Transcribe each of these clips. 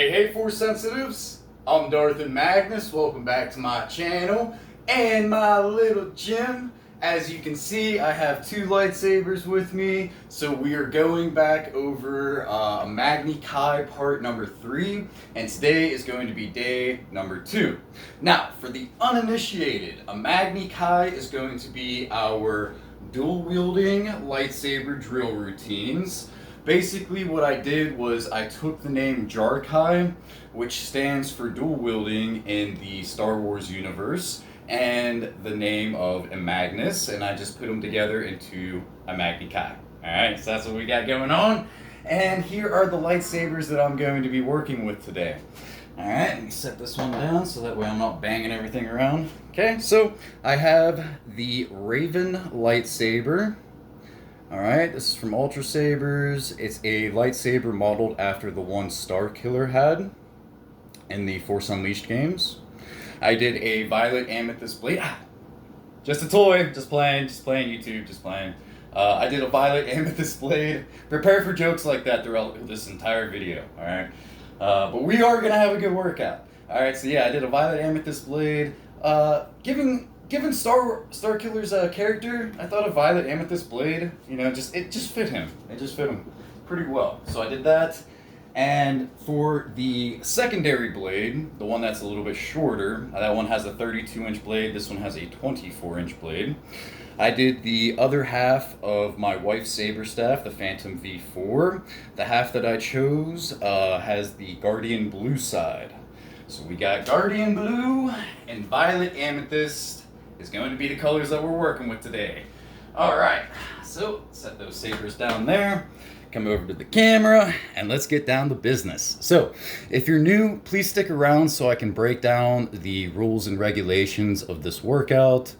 Hey, Force Sensitives. I'm Darth and Magnus. Welcome back to my channel and my little gym. As you can see, I have two lightsabers with me. So we are going back over Imagni Kai part number 3. And today is going to be day number 2. Now, for the uninitiated, Imagni Kai is going to be our dual wielding lightsaber drill routines. Basically what I did was I took the name Jarkai, which stands for dual wielding in the Star Wars universe, and the name of Imagnus, and I just put them together into Imagni Kai. Alright, so that's what we got going on. And here are the lightsabers that I'm going to be working with today. Alright, let me set this one down so that way I'm not banging everything around. Okay, so I have the Raven lightsaber. Alright, this is from Ultra Sabers. It's a lightsaber modeled after the one Starkiller had in the Force Unleashed games. I did a violet amethyst blade. Just a toy, just playing YouTube, just playing. I did a violet amethyst blade. Prepare for jokes like that throughout this entire video, alright? But we are going to have a good workout. Alright, so yeah, I did a violet amethyst blade. Given Starkiller's character, I thought a violet amethyst blade, it just fit him. It just fit him pretty well. So I did that. And for the secondary blade, the one that's a little bit shorter, that one has a 32-inch blade, this one has a 24-inch blade. I did the other half of my wife's saber staff, the Phantom V4. The half that I chose has the Guardian Blue side. So we got Guardian Blue and Violet Amethyst is going to be the colors that we're working with today. Alright, so set those sabers down there. Come over to the camera and let's get down to business. So, if you're new, please stick around so I can break down the rules and regulations of this workout.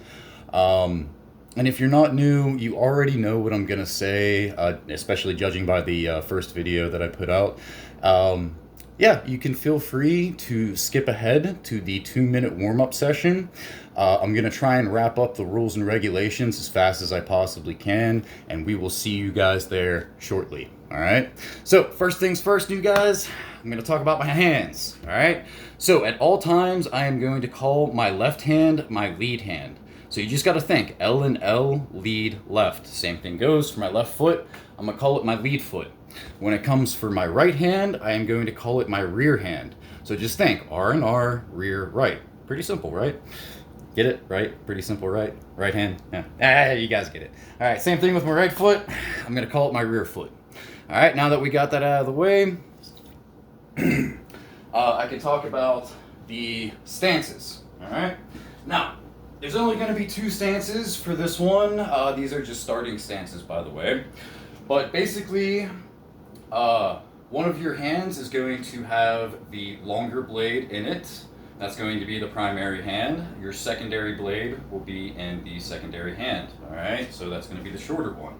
And if you're not new, you already know what I'm going to say, especially judging by the first video that I put out. Yeah, you can feel free to skip ahead to the 2-minute warm-up session. I'm going to try and wrap up the rules and regulations as fast as I possibly can, and we will see you guys there shortly, all right? So, first things first, you guys, I'm going to talk about my hands, all right? So, at all times, I am going to call my left hand my lead hand. So, you just got to think, L and L, lead, left. Same thing goes for my left foot. I'm going to call it my lead foot. When it comes for my right hand, I am going to call it my rear hand. So just think, R and R, rear, right. Pretty simple, right? Get it? Right? Pretty simple, right? Right hand? Yeah. You guys get it. All right, same thing with my right foot. I'm going to call it my rear foot. All right, now that we got that out of the way, I can talk about the stances. All right? Now, there's only going to be 2 stances for this one. These are just starting stances, by the way. But basically, one of your hands is going to have the longer blade in it. That's going to be the primary hand. Your secondary blade will be in the secondary hand. Alright, so that's going to be the shorter one.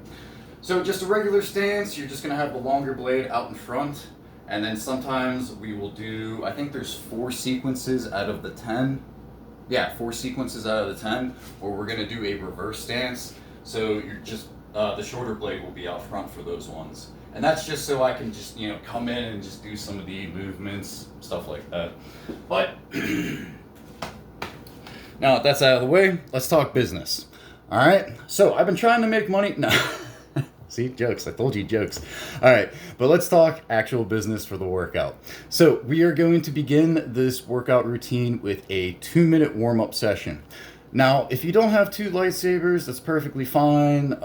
So just a regular stance, you're just going to have the longer blade out in front. And then sometimes we will do, I think there's 4 sequences out of the 10. Yeah, 4 sequences out of the 10, or we're going to do a reverse stance. So you're just, the shorter blade will be out front for those ones. And that's just so I can just, come in and just do some of the movements, stuff like that. But, now that that's out of the way, let's talk business. Alright, so I've been trying to make money. No, see, jokes. I told you jokes. Alright, but let's talk actual business for the workout. So we are going to begin this workout routine with a 2-minute warm-up session. Now, if you don't have 2 lightsabers, that's perfectly fine.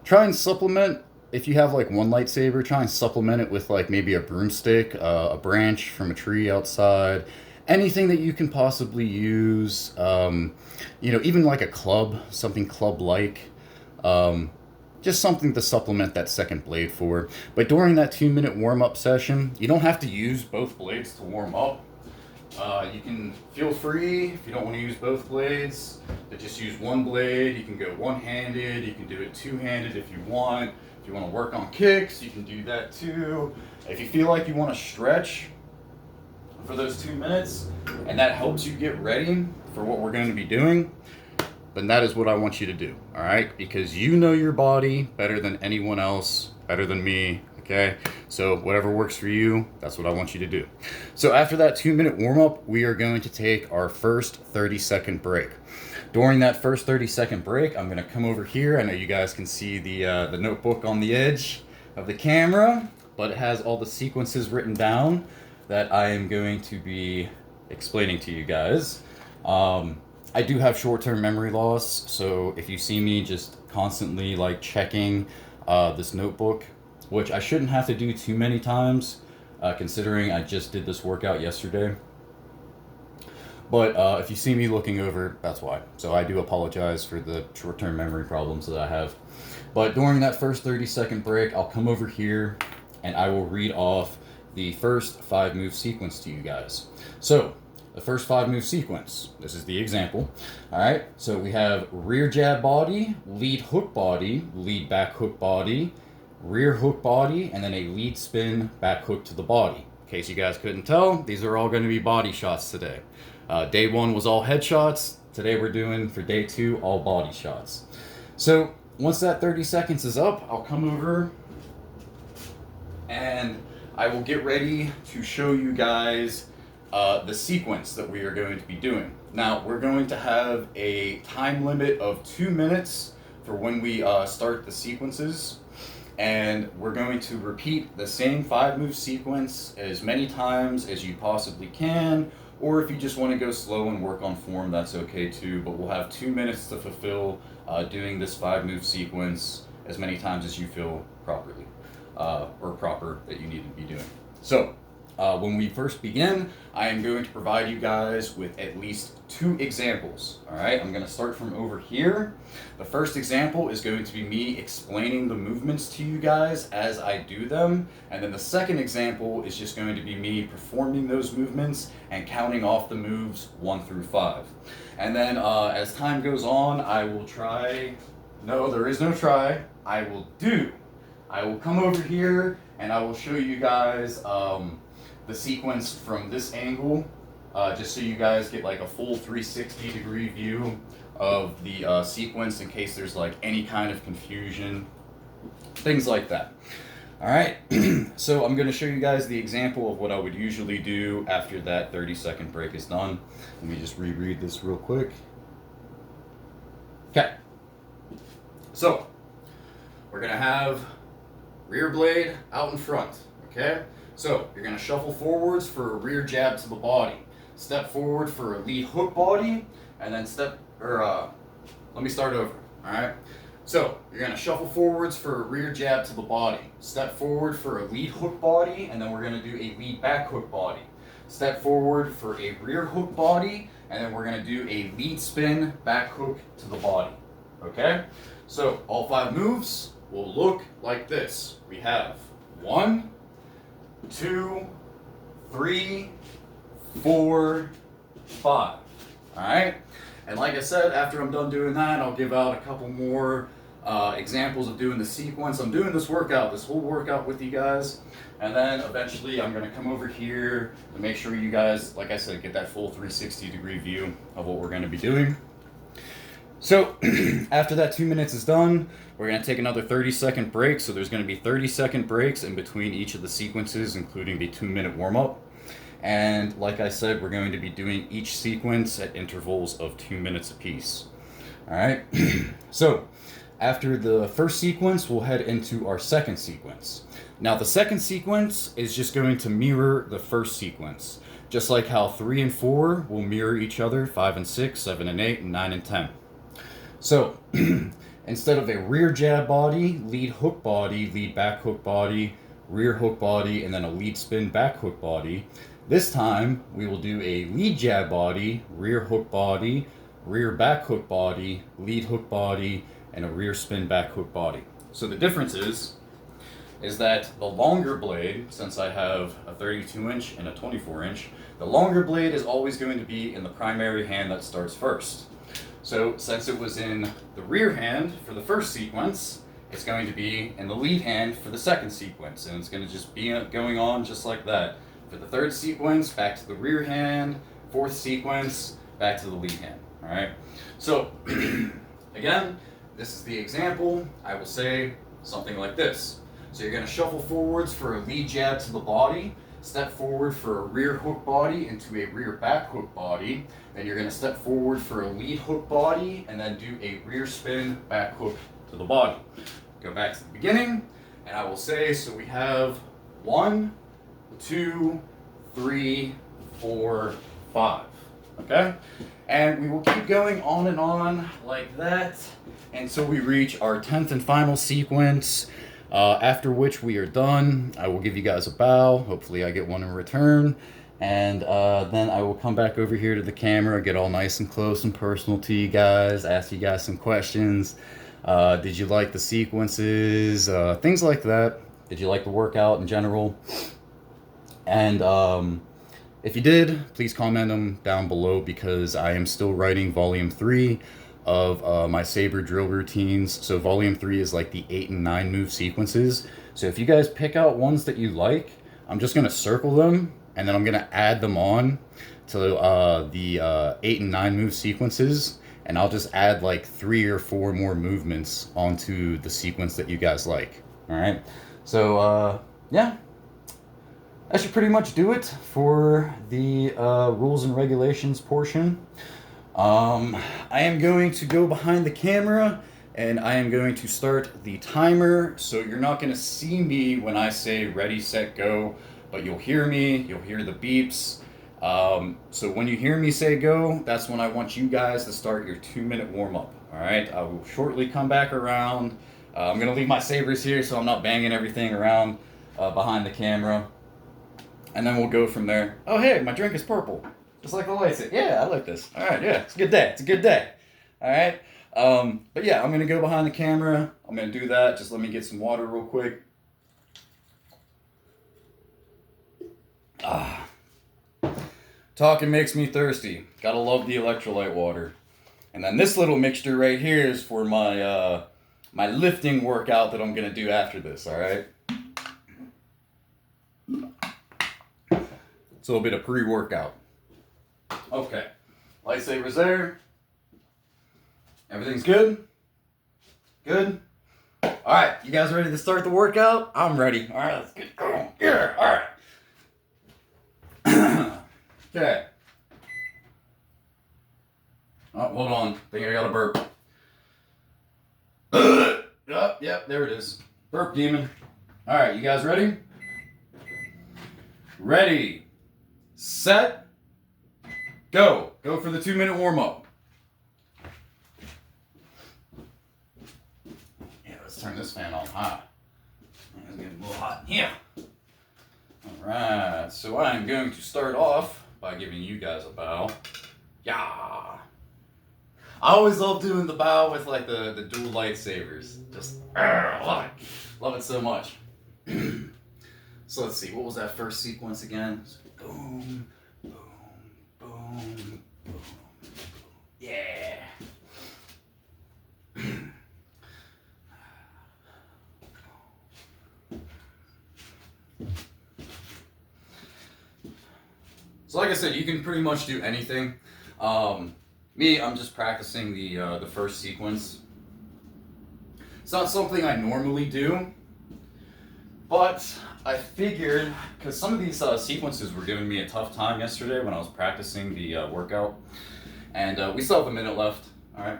Try and supplement. If you have like 1 lightsaber, try and supplement it with like maybe a broomstick, a branch from a tree outside, anything that you can possibly use. Even like a club, something club-like. Just something to supplement that second blade for. But during that 2-minute warm-up session, you don't have to use both blades to warm up. You can feel free, if you don't want to use both blades, to just use 1 blade. You can go one-handed, you can do it 2-handed if you want. If you want to work on kicks, you can do that too. If you feel like you want to stretch for those 2 minutes, and that helps you get ready for what we're going to be doing, then that is what I want you to do, all right? Because you know your body better than anyone else, better than me, okay? So whatever works for you, that's what I want you to do. So after that 2-minute warm-up, we are going to take our first 30-second break. During that first 30-second break, I'm going to come over here. I know you guys can see the notebook on the edge of the camera, but it has all the sequences written down that I am going to be explaining to you guys. I do have short-term memory loss, so if you see me just constantly like checking this notebook, which I shouldn't have to do too many times, considering I just did this workout yesterday. But if you see me looking over, that's why. So I do apologize for the short-term memory problems that I have. But during that first 30-second break, I'll come over here and I will read off the first 5-move sequence to you guys. So the first 5-move sequence, this is the example. All right, so we have rear jab body, lead hook body, lead back hook body, rear hook body, and then a lead spin back hook to the body. In case you guys couldn't tell, these are all going to be body shots today. Day 1 was all head shots. Today we're doing, for day 2, all body shots. So once that 30 seconds is up, I'll come over and I will get ready to show you guys the sequence that we are going to be doing. Now, we're going to have a time limit of 2 minutes for when we start the sequences. And we're going to repeat the same 5-move sequence as many times as you possibly can, or if you just want to go slow and work on form, that's okay too, but we'll have 2 minutes to fulfill doing this 5-move sequence as many times as you feel properly, or proper that you need to be doing. So, when we first begin, I am going to provide you guys with at least 2 examples. All right, I'm going to start from over here. The first example is going to be me explaining the movements to you guys as I do them. And then the second example is just going to be me performing those movements and counting off the moves 1 through 5. And then as time goes on, I will try, no, there is no try, I will come over here and I will show you guys the sequence from this angle, just so you guys get like a full 360-degree view of the sequence in case there's like any kind of confusion, things like that. All right, so I'm going to show you guys the example of what I would usually do after that 30-second break is done. Let me just reread this real quick. Okay, so we're going to have rear blade out in front, okay? So you're going to shuffle forwards for a rear jab to the body, step forward for a lead hook body, and then let me start over, all right? So you're going to shuffle forwards for a rear jab to the body, step forward for a lead hook body, and then we're going to do a lead back hook body. Step forward for a rear hook body, and then we're going to do a lead spin back hook to the body, okay? So all 5 moves will look like this. We have 1, 2, 3, 4, 5. All right, and like I said, after I'm done doing that, I'll give out a couple more examples of doing the sequence. I'm doing this whole workout with you guys, and then eventually I'm going to come over here to make sure you guys, like I said, get that full 360-degree view of what we're going to be doing. So after that 2 minutes is done, we're going to take another 30-second break. So there's going to be 30-second breaks in between each of the sequences, including the 2-minute warm-up. And like I said, we're going to be doing each sequence at intervals of 2 minutes apiece. All right. So after the first sequence, we'll head into our second sequence. Now the second sequence is just going to mirror the first sequence, just like how 3 and 4 will mirror each other, 5 and 6, 7 and 8, and 9 and 10. So instead of a rear jab body, lead hook body, lead back hook body, rear hook body, and then a lead spin back hook body, this time we will do a lead jab body, rear hook body, rear back hook body, lead hook body, and a rear spin back hook body. So the difference is that the longer blade, since I have a 32-inch and a 24-inch, the longer blade is always going to be in the primary hand that starts first. So since it was in the rear hand for the first sequence, it's going to be in the lead hand for the second sequence, and it's going to just be going on just like that. For the third sequence, back to the rear hand, fourth sequence, back to the lead hand, all right? So again, this is the example. I will say something like this. So you're going to shuffle forwards for a lead jab to the body, step forward for a rear hook body into a rear back hook body. Then you're going to step forward for a lead hook body and then do a rear spin back hook to the body. Go back to the beginning, and I will say, so we have 1, 2, 3, 4, 5. Okay? And we will keep going on and on like that until we reach our 10th and final sequence. After which we are done. I will give you guys a bow. Hopefully I get one in return. And then I will come back over here to the camera, get all nice and close and personal to you guys, ask you guys some questions. Did you like the sequences? Things like that. Did you like the workout in general? And if you did, please comment them down below, because I am still writing volume 3 of my saber drill routines. So volume 3 is like the 8 and 9 move sequences. So if you guys pick out ones that you like, I'm just gonna circle them and then I'm gonna add them on to the 8 and 9 move sequences, and I'll just add like 3 or 4 more movements onto the sequence that you guys like. All right, so yeah, that should pretty much do it for the rules and regulations portion. I am going to go behind the camera and I am going to start the timer. So you're not going to see me when I say ready, set, go, but you'll hear me, you'll hear the beeps. So when you hear me say go, that's when I want you guys to start your 2-minute warm-up. All right, I will shortly come back around. I'm going to leave my sabers here so I'm not banging everything around behind the camera. And then we'll go from there. Oh, hey, my drink is purple. Just like the lights. Yeah, I like this. All right, yeah, it's a good day. It's a good day. All right. But yeah, I'm going to go behind the camera. I'm going to do that. Just let me get some water real quick. Talking makes me thirsty. Gotta love the electrolyte water. And then this little mixture right here is for my my lifting workout that I'm going to do after this, all right? It's a little bit of pre-workout. Okay, lightsabers there. Everything's good? Good? Alright, you guys ready to start the workout? I'm ready. Alright, let's get going. Yeah, alright. Okay. Oh, hold on. I think I got a burp. Yep, there it is. Burp demon. Alright, you guys ready? Ready, set, go. Go for the 2-minute warm-up. Yeah, let's turn this fan on high. It's getting a little hot in here. Alright, so I am going to start off by giving you guys a bow. Yeah. I always love doing the bow with like the dual lightsabers. Just love it. Love it so much. So let's see, what was that first sequence again? Boom, boom, boom, boom. Yeah. So like I said, you can pretty much do anything. Me, I'm just practicing the first sequence. It's not something I normally do, but I figured, because some of these sequences were giving me a tough time yesterday when I was practicing the workout, and we still have a minute left, all right?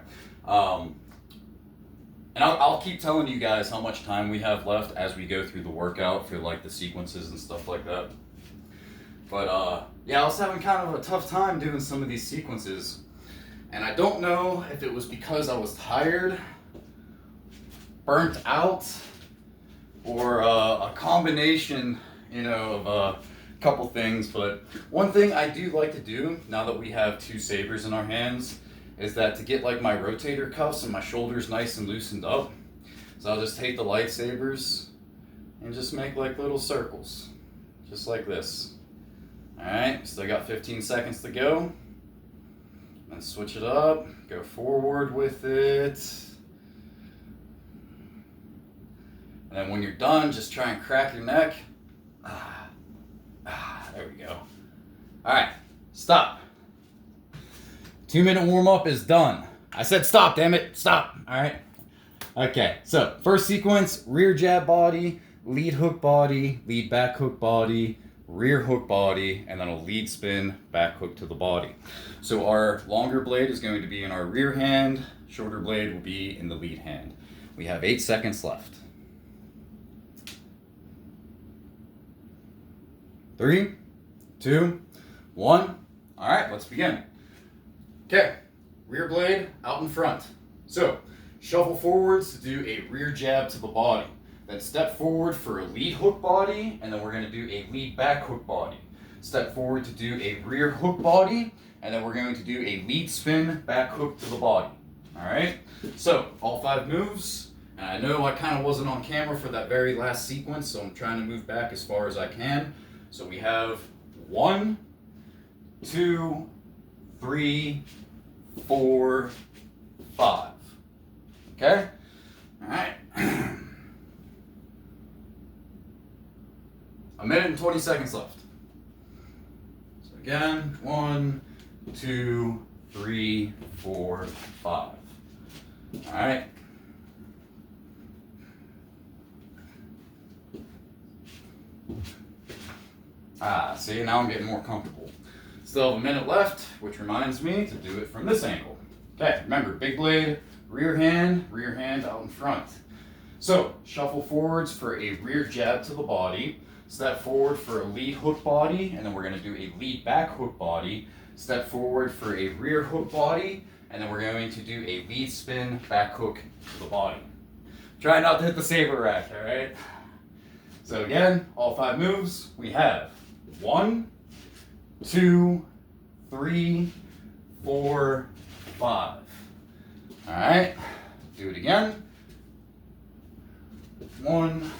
And I'll keep telling you guys how much time we have left as we go through the workout for like the sequences and stuff like that. But yeah, I was having kind of a tough time doing some of these sequences, and I don't know if it was because I was tired, burnt out, or a combination, you know, of a couple things. But one thing I do like to do now that we have 2 sabers in our hands is that to get like my rotator cuffs and my shoulders nice and loosened up. So I'll just take the lightsabers and just make like little circles, just like this. All right, still got 15 seconds to go. And switch it up, go forward with it. And then when you're done, just try and crack your neck. There we go. All right, stop. 2-minute warm-up is done. I said stop, damn it, stop. All right. Okay, so first sequence, rear jab body, lead hook body, lead back hook body, rear hook body, and then a lead spin back hook to the body. So our longer blade is going to be in our rear hand, shorter blade will be in the lead hand. We have 8 seconds left. 3, 2, 1. All right, let's begin. Okay, rear blade out in front. So shuffle forwards to do a rear jab to the body. Then step forward for a lead hook body, and then we're going to do a lead back hook body. Step forward to do a rear hook body, and then we're going to do a lead spin back hook to the body. All right, so all 5 moves. And I know I kind of wasn't on camera for that very last sequence, so I'm trying to move back as far as I can. So we have 1, 2, 3, 4, 5. Okay? All right. A minute and 20 seconds left. So again, 1, 2, 3, 4, 5. All right. See, now I'm getting more comfortable. Still have a minute left, which reminds me to do it from this angle. Okay, remember, big blade, rear hand out in front. So, shuffle forwards for a rear jab to the body, step forward for a lead hook body, and then we're going to do a lead back hook body, step forward for a rear hook body, and then we're going to do a lead spin back hook to the body. Try not to hit the saber rack, alright? So again, all 5 moves, we have 1, 2, 3, 4, 5. Alright, do it again. 1,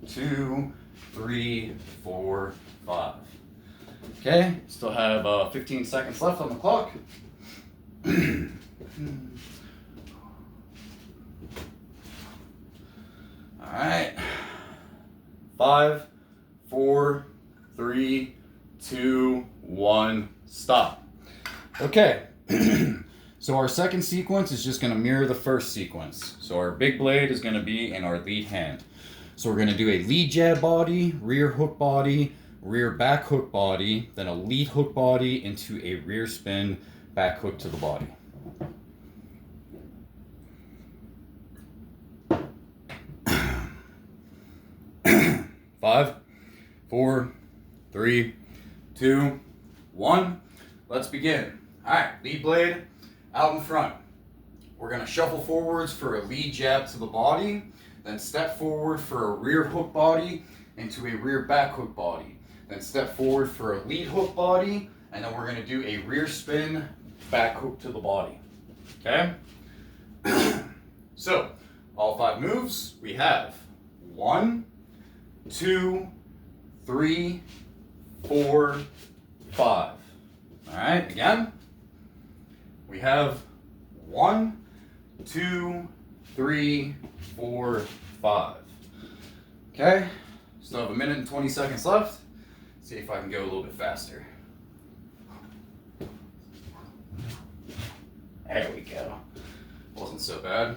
2, 3, 4, 5. Okay, still have 15 seconds left on the clock. Alright. 5, 4, 3, 2, 1, stop. Okay, so our second sequence is just going to mirror the first sequence. So our big blade is going to be in our lead hand. So we're going to do a lead jab body, rear hook body, rear back hook body, then a lead hook body into a rear spin back hook to the body. Five, 4, 3, 2, 1. Let's begin. All right, lead blade out in front. We're going to shuffle forwards for a lead jab to the body, then step forward for a rear hook body into a rear back hook body. Then step forward for a lead hook body, and then we're going to do a rear spin back hook to the body. Okay? So, all 5 moves, we have 1, 2, 3, 4, 5. All right, again. We have 1, 2, 3, 4, 5. Okay, still have a minute and 20 seconds left. See if I can go a little bit faster. There we go. Wasn't so bad.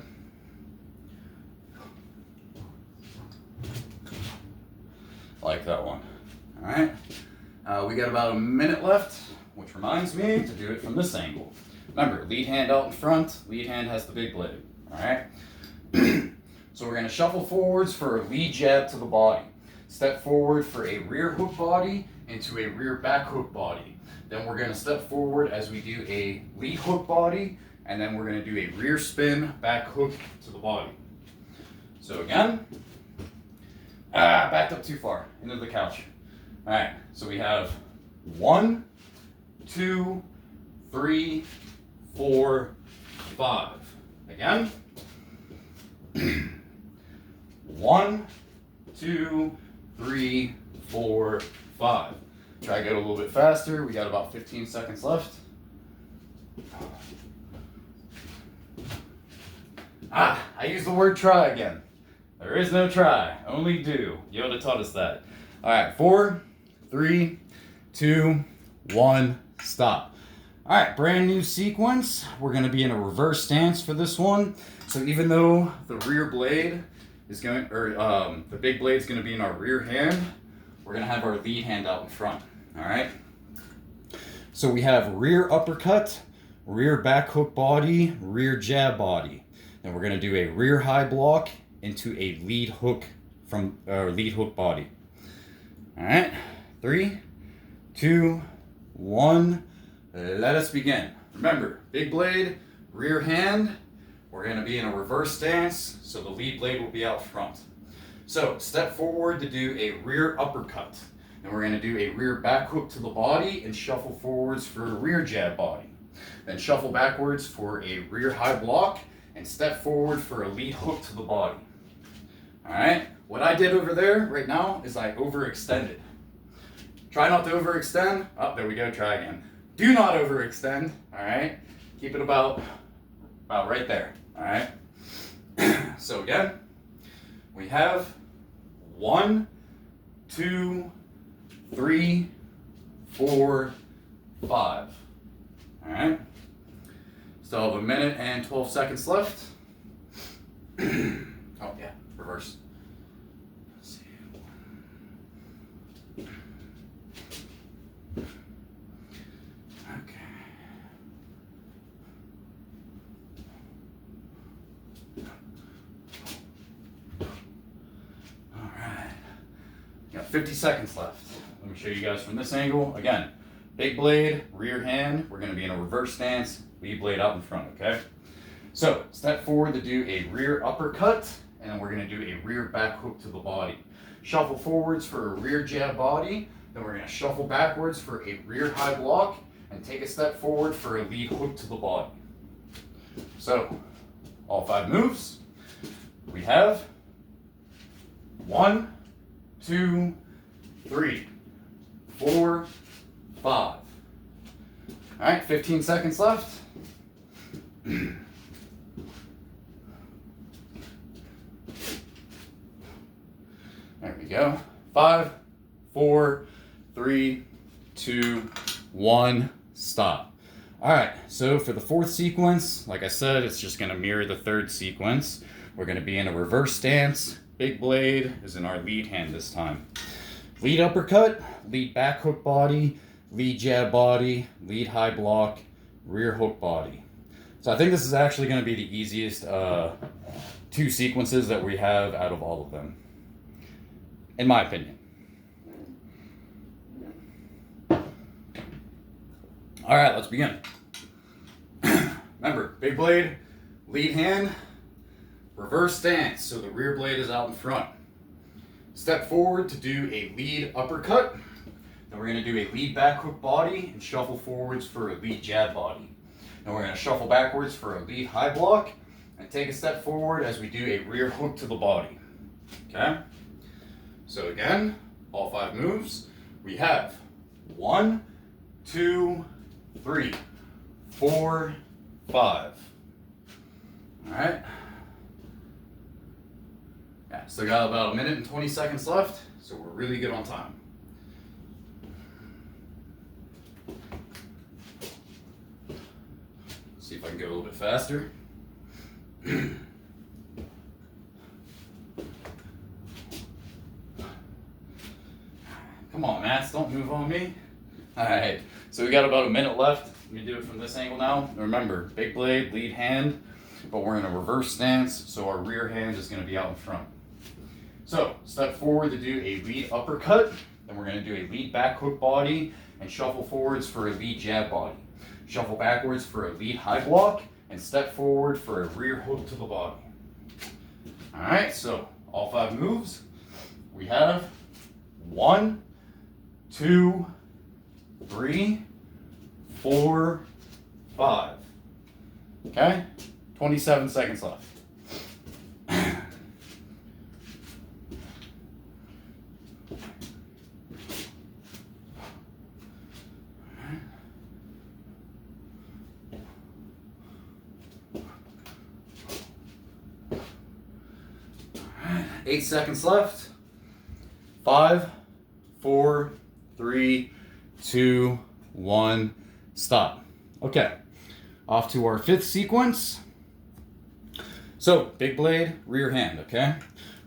Like that one. All right. We got about a minute left, which reminds me to do it from this angle. Remember, lead hand out in front, lead hand has the big blade. All right. So we're going to shuffle forwards for a lead jab to the body. Step forward for a rear hook body into a rear back hook body. Then we're going to step forward as we do a lead hook body, and then we're going to do a rear spin back hook to the body. So again, backed up too far into the couch. All right, so we have 1, 2, 3, 4, 5. Again. 1, 2, 3, 4, 5. Try to get a little bit faster. We got about 15 seconds left. I used the word try again. There is no try, only do. Yoda taught us that. All right, 4, 3, 2, 1, stop. All right, brand new sequence. We're going to be in a reverse stance for this one. So even though the rear blade is going, or the big blade is going to be in our rear hand. We're going to have our lead hand out in front. All right. So we have rear uppercut, rear back hook body, rear jab body. Then we're going to do a rear high block into a lead hook from lead hook body. All right. 3, 2, 1. Let us begin. Remember, big blade, rear hand. We're going to be in a reverse stance, so the lead blade will be out front. So step forward to do a rear uppercut. And we're going to do a rear back hook to the body and shuffle forwards for a rear jab body. Then shuffle backwards for a rear high block and step forward for a lead hook to the body. All right, what I did over there right now is I overextended. Try not to overextend. Oh, there we go, try again. Do not overextend, all right? Keep it about right there, all right? So again, we have 1, 2, 3, 4, 5. All right. Still have 1 minute and 12 seconds left. Oh yeah, reverse. Let's see. Okay. All right. Got 50 seconds left. Let me show you guys from this angle. Again, big blade, rear hand. We're going to be in a reverse stance, lead blade out in front, okay? So, step forward to do a rear uppercut, and then we're going to do a rear back hook to the body. Shuffle forwards for a rear jab body, then we're going to shuffle backwards for a rear high block, and take a step forward for a lead hook to the body. So, all 5 moves. We have 1, 2, 3, 4, 5. All right, 15 seconds left. There we go. 5, 4, 3, 2, 1, stop. All right, so for the 4th sequence, like I said, it's just gonna mirror the 3rd sequence. We're gonna be in a reverse stance. Big blade is in our lead hand this time. Lead uppercut, lead back hook body, lead jab body, lead high block, rear hook body. So I think this is actually going to be the easiest 2 sequences that we have out of all of them, in my opinion. All right, let's begin. Remember, big blade, lead hand, reverse stance, so the rear blade is out in front. Step forward to do a lead uppercut. Then we're going to do a lead back hook body and shuffle forwards for a lead jab body. Then we're going to shuffle backwards for a lead high block and take a step forward as we do a rear hook to the body. Okay? So again, all 5 moves. We have 1, 2, 3, 4, 5. All right. Yeah, still got about 1 minute and 20 seconds left, so we're really good on time. See if I can go a little bit faster. Come on, Mats, don't move on me. All right, so we got about 1 minute left. Let me do it from this angle now. Remember, big blade, lead hand, but we're in a reverse stance, so our rear hand is going to be out in front. So, step forward to do a lead uppercut, then we're going to do a lead back hook body and shuffle forwards for a lead jab body. Shuffle backwards for a lead high block and step forward for a rear hook to the body. All right, so all 5 moves. We have 1, 2, 3, 4, 5. Okay, 27 seconds left. 8 seconds left. 5, 4, 3, 2, 1, stop. Okay, off to our 5th sequence. So, big blade, rear hand, okay?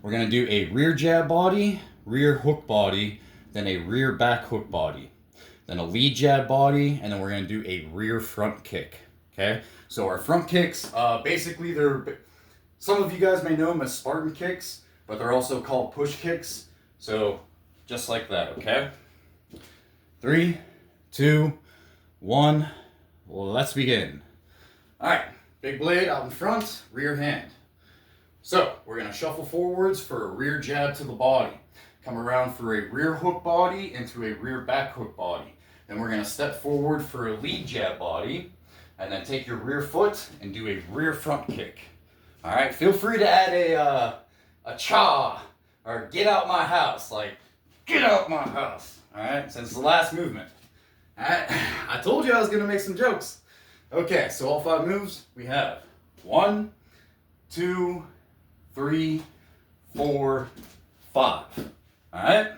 We're going to do a rear jab body, rear hook body, then a rear back hook body, then a lead jab body, and then we're going to do a rear front kick. Okay, so our front kicks, basically some of you guys may know them as Spartan kicks, but they're also called push kicks. So just like that, okay? 3, 2, 1, let's begin. All right, big blade out in front, rear hand. So we're gonna shuffle forwards for a rear jab to the body. Come around for a rear hook body into a rear back hook body. Then we're gonna step forward for a lead jab body, and then take your rear foot and do a rear front kick. All right, feel free to add a cha or get out my house, like get out my house. All right, since the last movement. All right, I told you I was gonna make some jokes. Okay, so all 5 moves we have 1, 2, 3, 4, 5. All right,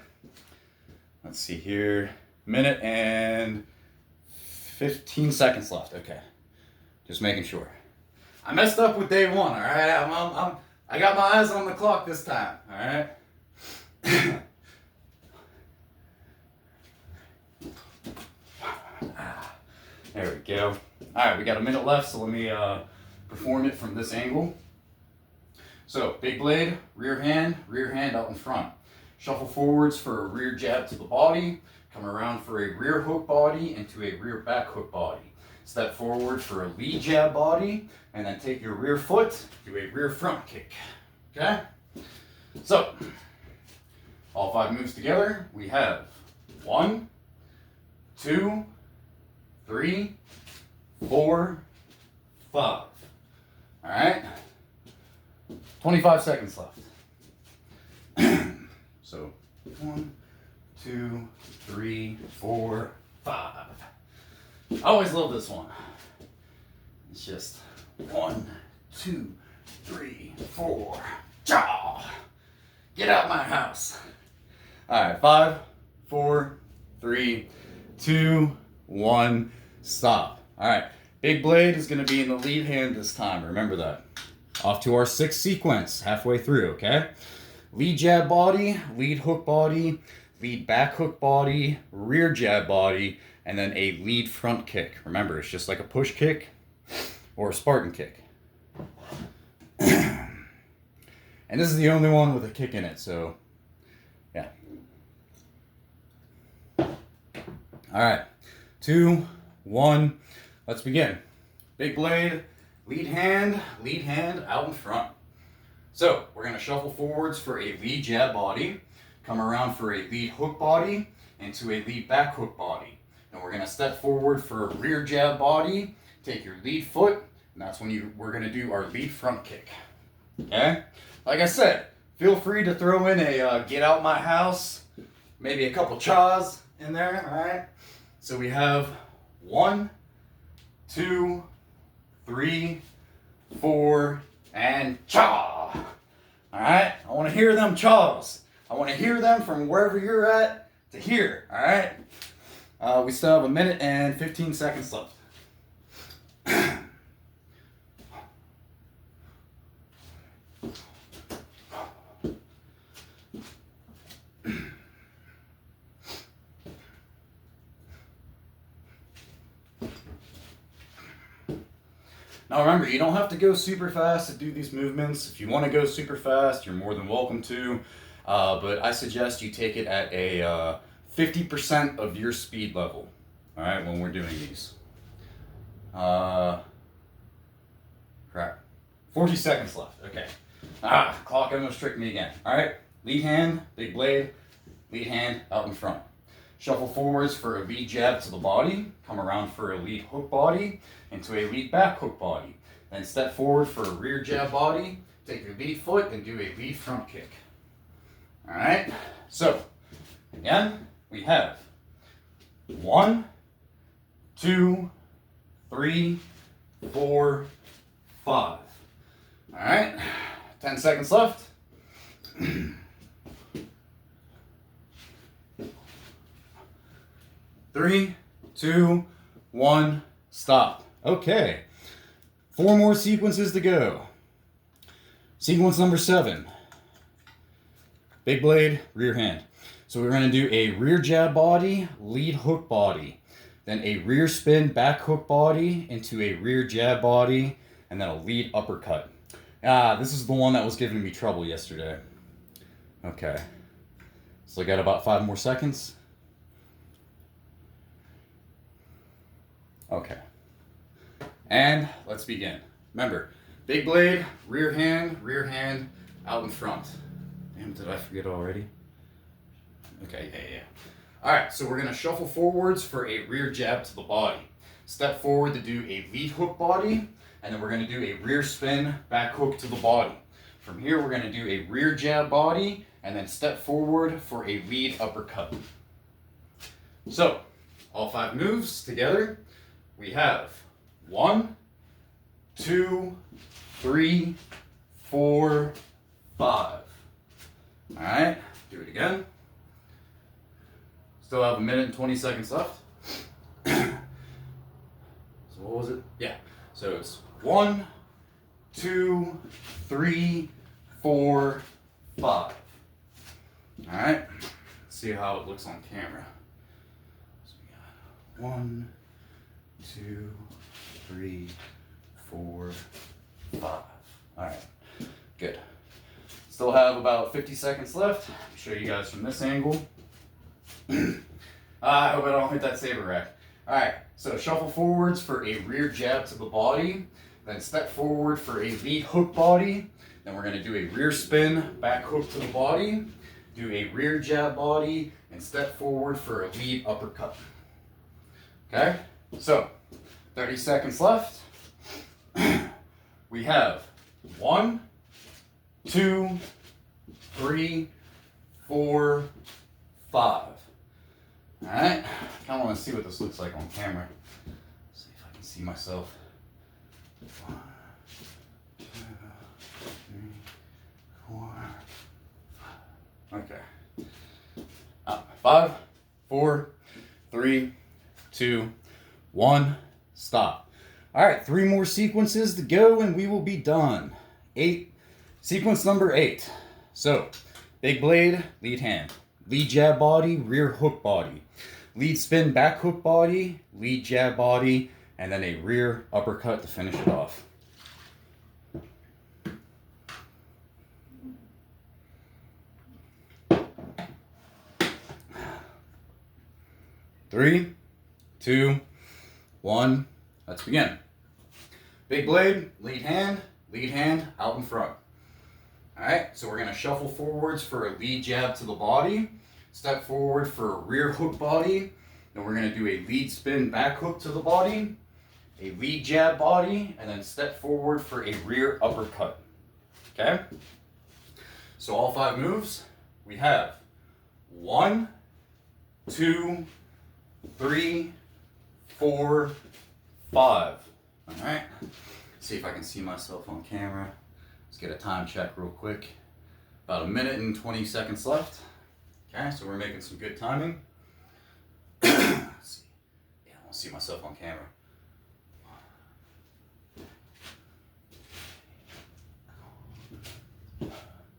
let's see here. Minute and 15 seconds left. Okay, just making sure. I messed up with day 1. All right, I got my eyes on the clock this time. All right. There we go. All right, we got a minute left, so let me perform it from this angle. So big blade, rear hand out in front. Shuffle forwards for a rear jab to the body. Come around for a rear hook body into a rear back hook body. Step forward for a lead jab body, and then take your rear foot, do a rear front kick. Okay? So, all 5 moves together, we have 1, 2, 3, 4, 5. All right? 25 seconds left. So, 1, 2, 3, 4, 5. I always love this one. It's just 1, 2, 3, 4. Chaw! Get out my house. All right, 5, 4, 3, 2, 1. Stop. All right, big blade is going to be in the lead hand this time. Remember that. Off to our 6th sequence, halfway through, okay? Lead jab body, lead hook body, lead back hook body, rear jab body, and then a lead front kick. Remember, it's just like a push kick or a Spartan kick. And this is the only one with a kick in it, so yeah. All right, 2, 1, let's begin. Big blade, lead hand out in front. So we're gonna shuffle forwards for a lead jab body, come around for a lead hook body, into a lead back hook body. And we're gonna step forward for a rear jab body, take your lead foot, and that's when we're gonna do our lead front kick. Okay? Like I said, feel free to throw in a get out my house, maybe a couple chaws in there, all right? So we have 1, 2, 3, 4, and chaw. All right? I want to hear them chaws. I want to hear them from wherever you're at to here, all right? We still have a minute and 15 seconds left. Now remember, you don't have to go super fast to do these movements. If you want to go super fast, you're more than welcome to. But I suggest you take it at a 50% of your speed level, all right, when we're doing these. Crap. 40 seconds left. Okay. Clock almost tricked me again. All right. Lead hand, big blade, lead hand out in front. Shuffle forwards for a lead jab to the body. Come around for a lead hook body into a lead back hook body. Then step forward for a rear jab body. Take your lead foot and do a lead front kick. All right. So again, we have 1, 2, 3, 4, 5. All right. 10 seconds left. 3, 2, 1, stop. Okay. 4 more sequences to go. Sequence number 7. big blade, rear hand. So we're going to do a rear jab body, lead hook body, then a rear spin back hook body into a rear jab body, and then a lead uppercut. This is the one that was giving me trouble yesterday. Okay. So I got about 5 more seconds. Okay. And let's begin. Remember, big blade, rear hand, out in front. Damn, did I forget already? Okay, yeah. All right, so we're gonna shuffle forwards for a rear jab to the body. Step forward to do a lead hook body, and then we're gonna do a rear spin, back hook to the body. From here, we're gonna do a rear jab body, and then step forward for a lead uppercut. So, all 5 moves together, we have 1, 2, 3, 4, 5. All right, do it again. Still have 1 minute and 20 seconds left. So what was it? Yeah. So it's 1, 2, 3, 4, 5. All right. Let's see how it looks on camera. So we got 1, 2, 3, 4, 5. All right. Good. Still have about 50 seconds left. I'll show you guys from this angle. I hope I don't hit that saber rack. Alright, so shuffle forwards for a rear jab to the body, then step forward for a lead hook body, then we're going to do a rear spin, back hook to the body, do a rear jab body, and step forward for a lead uppercut. Okay, so 30 seconds left. We have 1, 2, 3, 4, 5. Alright, kind of want to see what this looks like on camera. See if I can see myself. 1, 2, 3, 4, 5. Okay. 5, 4, 3, 2, 1, stop. Alright, 3 more sequences to go and we will be done. Sequence number 8. So, big blade, lead hand. Lead jab body, rear hook body. Lead spin, back hook body, lead jab body, and then a rear uppercut to finish it off. Three, 2, 1, let's begin. Big blade, lead hand, out in front. Alright, so we're going to shuffle forwards for a lead jab to the body, step forward for a rear hook body, then we're going to do a lead spin back hook to the body, a lead jab body, and then step forward for a rear uppercut. Okay? So all 5 moves, we have 1, 2, 3, 4, 5. Alright, see if I can see myself on camera. Let's get a time check real quick. About 1 minute and 20 seconds left. Okay, so we're making some good timing. Let's see. Yeah, I want to see myself on camera.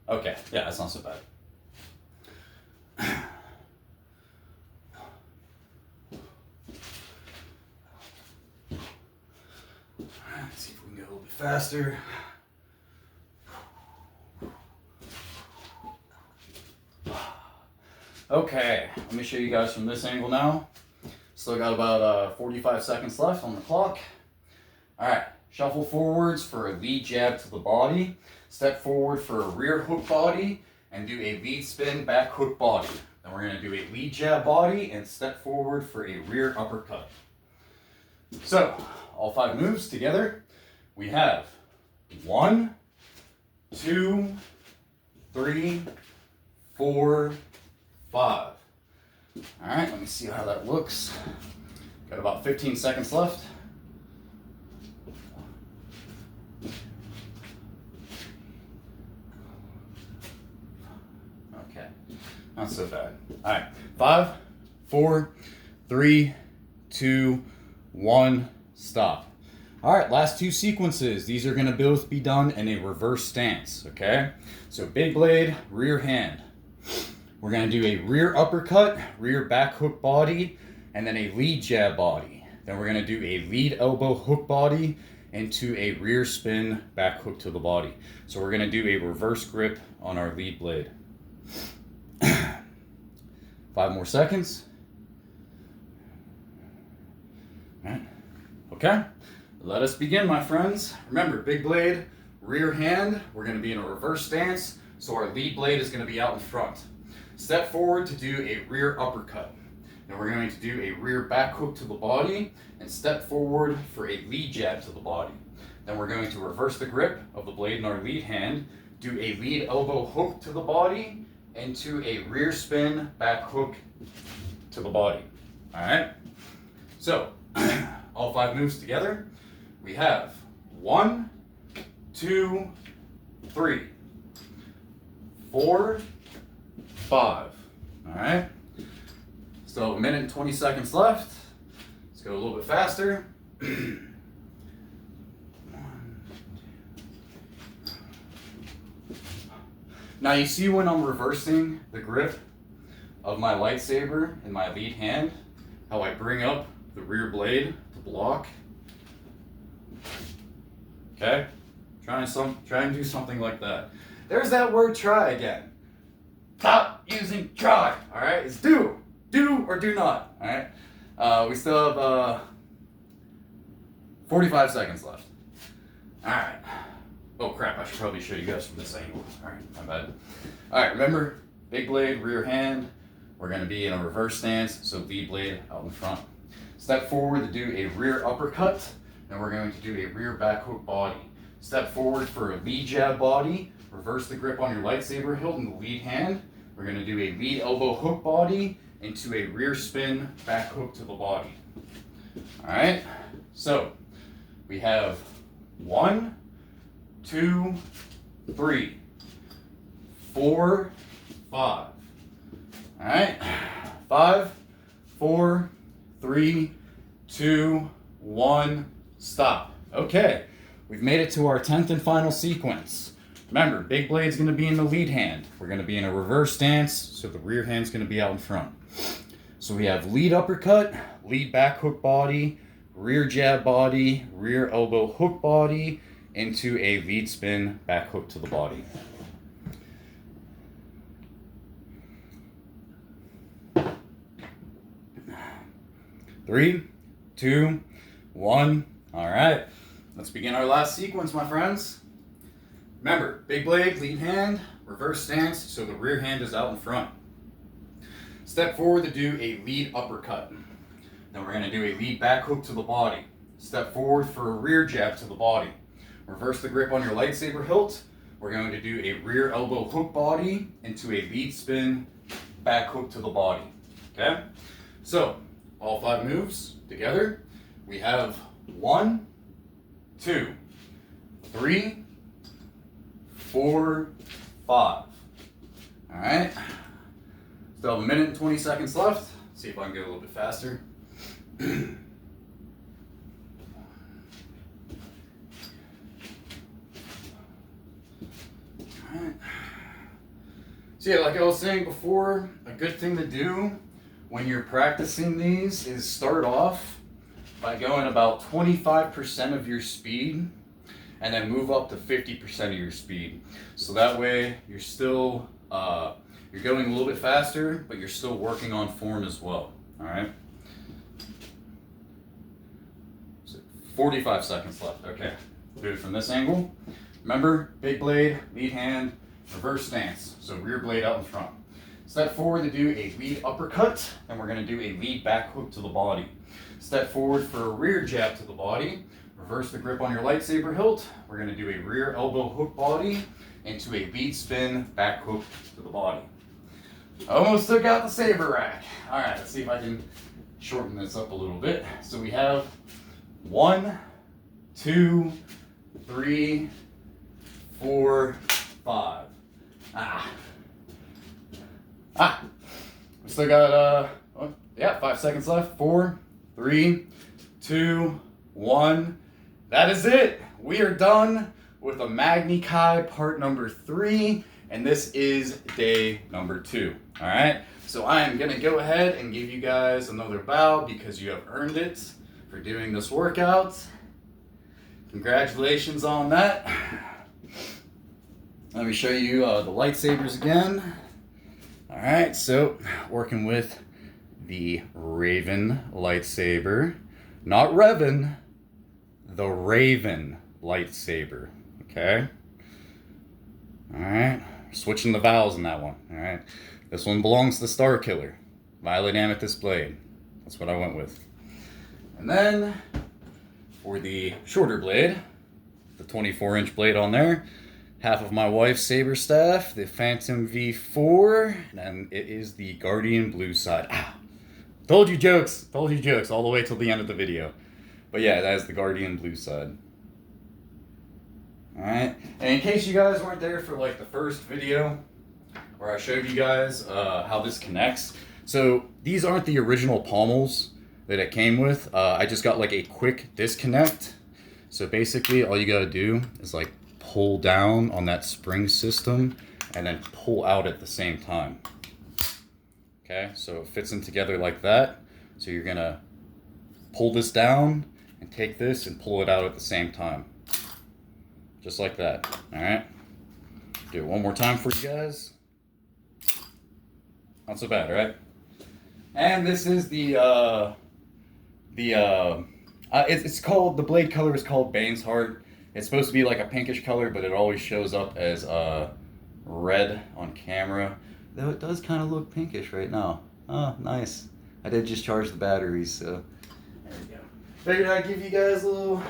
Okay, yeah, that's not so bad. Let's see if we can go a little bit faster. Okay, let me show you guys from this angle now. Still got about 45 seconds left on the clock. Alright, shuffle forwards for a lead jab to the body, step forward for a rear hook body, and do a lead spin back hook body. Then we're going to do a lead jab body and step forward for a rear uppercut. So, all 5 moves together, we have 1, 2, 3, 4, 5. Alright, let me see how that looks. Got about 15 seconds left. Okay, not so bad. Alright, 5, 4, 3, 2, 1, stop. Alright, last 2 sequences. These are going to both be done in a reverse stance, okay? So big blade, rear hand. We're going to do a rear uppercut, rear back hook body, and then a lead jab body. Then we're going to do a lead elbow hook body into a rear spin back hook to the body. So we're going to do a reverse grip on our lead blade. 5 more seconds. All right. Okay, let us begin, my friends. Remember, big blade, rear hand. We're going to be in a reverse stance, so our lead blade is going to be out in front. Step forward to do a rear uppercut. Then we're going to do a rear back hook to the body and step forward for a lead jab to the body. Then we're going to reverse the grip of the blade in our lead hand, do a lead elbow hook to the body, into a rear spin back hook to the body. All right, so all 5 moves together. We have 1, 2, 3, 4, 5. All right. Still have 1 minute and 20 seconds left. Let's go a little bit faster. Now you see when I'm reversing the grip of my lightsaber in my lead hand, how I bring up the rear blade to block. Okay? Try and do something like that. There's that word try again. Stop using try. Alright? It's do. Do or do not. Alright? We still have 45 seconds left. Alright. Oh crap, I should probably show you guys from this angle. Alright, my bad. Alright, remember, big blade, rear hand. We're going to be in a reverse stance, so lead blade out in front. Step forward to do a rear uppercut, and we're going to do a rear back hook body. Step forward for a lead jab body, reverse the grip on your lightsaber hilt in the lead hand. We're going to do a lead elbow hook body into a rear spin back hook to the body. Alright, so we have 1, 2, 3, 4, 5. Alright, 5, 4, 3, 2, 1, stop. Okay, we've made it to our 10th and final sequence. Remember, big blade's going to be in the lead hand. We're going to be in a reverse stance, so the rear hand's going to be out in front. So we have lead uppercut, lead back hook body, rear jab body, rear elbow hook body, into a lead spin back hook to the body. Three, 2, 1. All right, let's begin our last sequence, my friends. Remember, big blade, lead hand, reverse stance, so the rear hand is out in front. Step forward to do a lead uppercut. Then we're going to do a lead back hook to the body. Step forward for a rear jab to the body. Reverse the grip on your lightsaber hilt. We're going to do a rear elbow hook body into a lead spin back hook to the body. Okay? So, all 5 moves together. We have 1, 2, 3, 4, 5. Alright. Still have 1 minute and 20 seconds left. Let's see if I can go a little bit faster. Alright. So yeah, like I was saying before, a good thing to do when you're practicing these is start off by going about 25% of your speed and then move up to 50% of your speed. So that way you're still, you're going a little bit faster, but you're still working on form as well. All right. So 45 seconds left. Okay. We'll do it from this angle. Remember, big blade, lead hand, reverse stance. So rear blade out in front. Step forward to do a lead uppercut, and we're going to do a lead back hook to the body. Step forward for a rear jab to the body. Reverse the grip on your lightsaber hilt. We're going to do a rear elbow hook body into a lead spin back hook to the body. Almost took out the saber rack. All right, let's see if I can shorten this up a little bit. So we have 1, 2, 3, 4, 5. We still got, 5 seconds left. 4, 3, 2, 1. That is it. We are done with Imagni Kai part number 3. and this is day number 2. All right, so I am gonna go ahead and give you guys another bow because you have earned it for doing this workout. Congratulations on that. Let me show you the lightsabers again. All right, so working with the Raven lightsaber, not Revan, the Raven lightsaber. Okay. All right, switching the vowels in that one. All right, this one belongs to the Star Killer, Violet Amethyst blade. That's what I went with. And then for the shorter blade, the 24-inch blade on there, half of my wife's saber staff, the Phantom V4, and it is the Guardian Blue side. Ah, told you jokes all the way till the end of the video. But yeah, that is the Guardian Blue side. Alright, and in case you guys weren't there for like the first video where I showed you guys how this connects, so these aren't the original pommels that it came with. I just got like a quick disconnect. So basically all you gotta do is like pull down on that spring system and then pull out at the same time. Okay, so it fits in together like that. So you're gonna pull this down and take this and pull it out at the same time. Just like that. All right. Do it one more time for you guys. Not so bad, right? And this is it's called, the blade color is called Bane's Heart. It's supposed to be like a pinkish color, but it always shows up as red on camera. Though it does kind of look pinkish right now. Oh, nice. I did just charge the batteries, so there we go. Figured I'd give you guys a little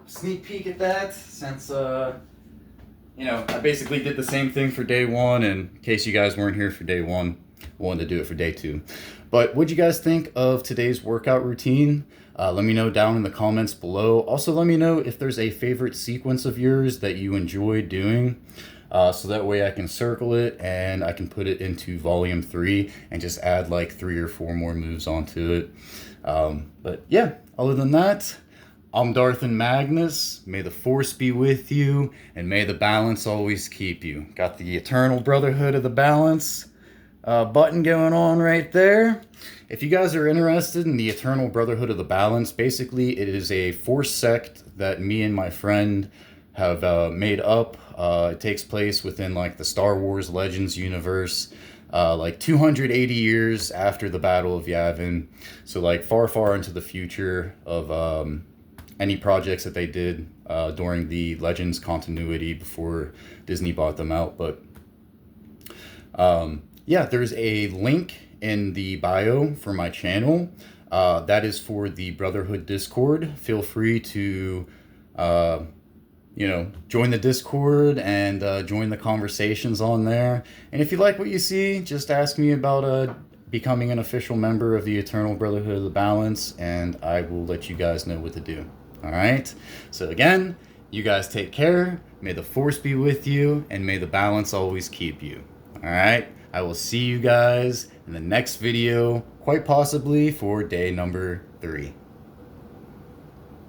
sneak peek at that, since you know, I basically did the same thing for day 1, and in case you guys weren't here for day 1, I wanted to do it for day 2. But what'd you guys think of today's workout routine? Let me know down in the comments below. Also, let me know if there's a favorite sequence of yours that you enjoy doing, so that way I can circle it and I can put it into volume 3 and just add like 3 or 4 more moves onto it. But yeah, other than that, I'm Darth and Magnus. May the Force be with you, and may the balance always keep you. Got the Eternal Brotherhood of the Balance button going on right there. If you guys are interested in the Eternal Brotherhood of the Balance, basically it is a Force sect that me and my friend have made up. It takes place within like the Star Wars Legends universe, like 280 years after the Battle of Yavin. So like far into the future of any projects that they did during the Legends continuity before Disney bought them out. But yeah, there's a link in the bio for my channel. That is for the Brotherhood Discord. Feel free to you know, join the Discord and join the conversations on there. And if you like what you see, just ask me about becoming an official member of the Eternal Brotherhood of the Balance, and I will let you guys know what to do. All right? So again, you guys take care. May the Force be with you, and may the balance always keep you. All right? I will see you guys in the next video, quite possibly for day number 3.